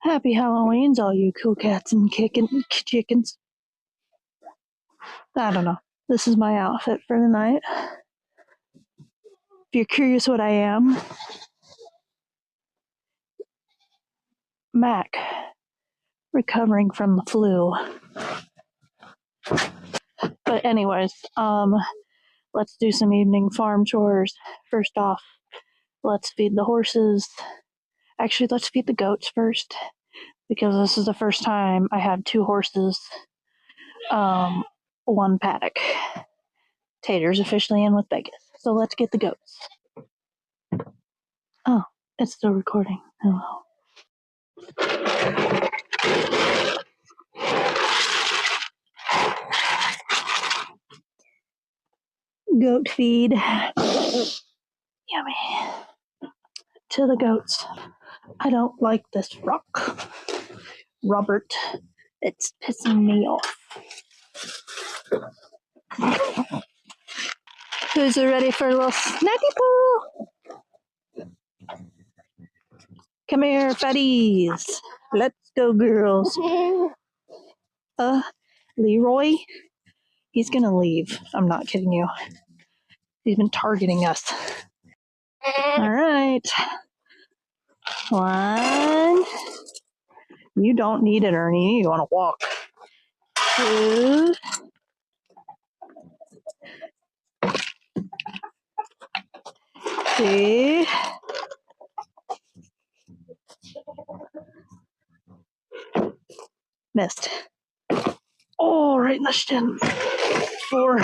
Happy Halloweens, all you cool cats and chickens. I don't know. This is my outfit for the night. If you're curious what I am, Mac, recovering from the flu. But anyways, let's do some evening farm chores. First off, let's feed the horses. Actually, let's feed the goats first, because this is the first time I had 2 horses, 1 paddock. Tater's officially in with Vegas, so let's get the goats. Oh, it's still recording. Hello. Goat feed. Yummy. To the goats. I don't like this rock. Robert, it's pissing me off. Who's ready for a little snacky poo? Come here, fatties. Let's go, girls. Leroy, he's gonna leave. I'm not kidding you. He's been targeting us. All right. 1. You don't need it, Ernie. You want to walk. 2. 3. Missed. Oh, right in the shin. 4.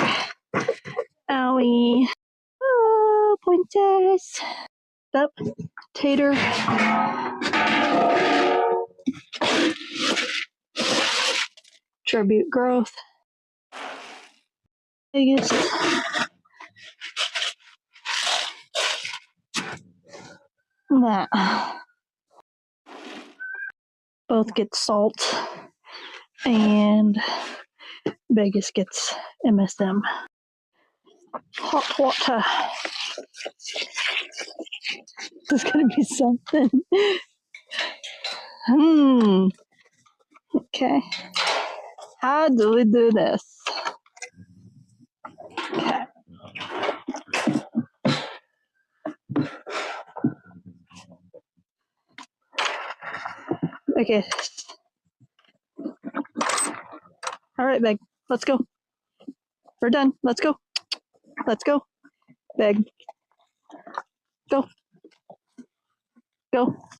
Owie. Oh, pointers. Up. Tater. Tribute growth. Biggest. That. Both get salt. And Vegas gets MSM. Hot water. This is gonna be something. Okay. How do we do this? Okay. Okay. All right, Meg. Let's go. We're done. Let's go. Let's go. Meg. Go. Go.